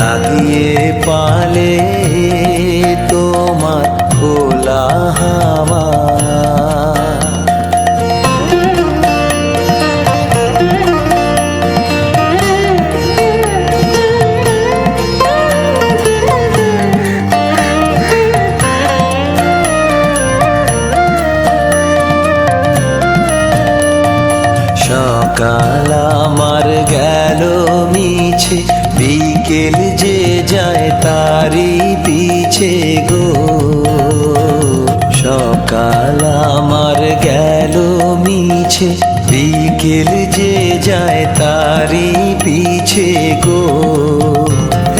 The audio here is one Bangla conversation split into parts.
লাগিয়ে পালে তোমার খোলা হাওয়া। সকাল আমার গেল মিছে, বিকেল যে যায় তারি পিছে গো। সকাল আমার গেল মিছে, বিকেল যে যায় তারি পিছে গো।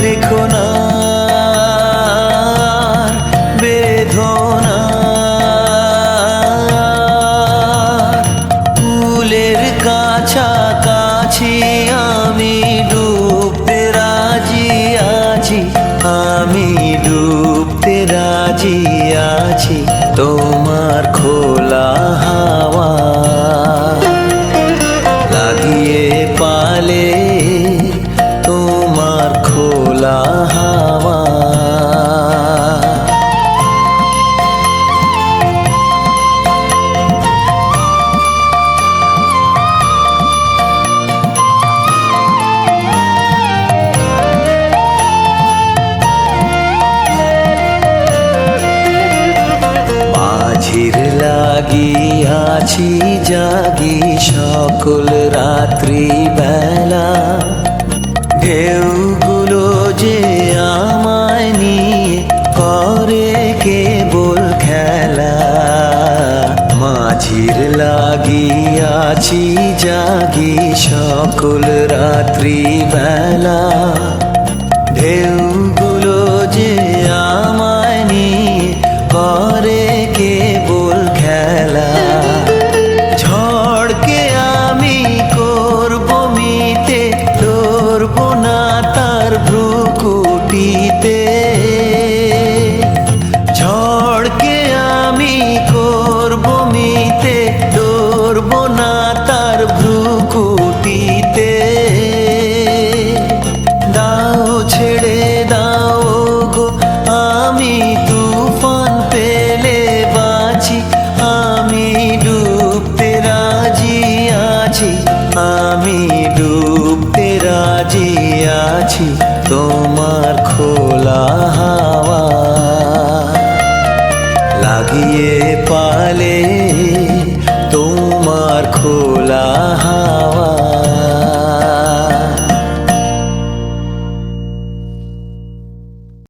রেখো না বেদনা, ফুলের কাছাকাছি আমি ডুবতে রাজি আছি, আমি ডুবতে রাজি আছি তোমার খোলা হাওয়া। লাগিয়ে পালে তোমার খোলা হাওয়া। মাঝির লাগিয়াছি জাগি সকল রাত্রি বেলা, ঢেউগুলো যে আমায় নিয়ে করে কেবল খেলা। মাঝির লাগিয়াছি জাগি সকল রাত্রি বেলা, ঢেউগুলো যে আমায় নিয়ে করে কেবল খেলা। ঝড়কে আমি করব মিতে, ধরব না তার ভ্রুকুটিতে। ঝড়কে আমি করব মিতে, ধরব না তার ভ্রুকুটিতে। দাও ছেড়ে দাও গো, আমি তুফান পেলে বাঁচি, আমি ডুবতে রাজি আছি, আমি ডুবতে রাজি আছি তোমার খোলা হাওয়া। লাগিয়ে পালে তোমার খোলা হাওয়া।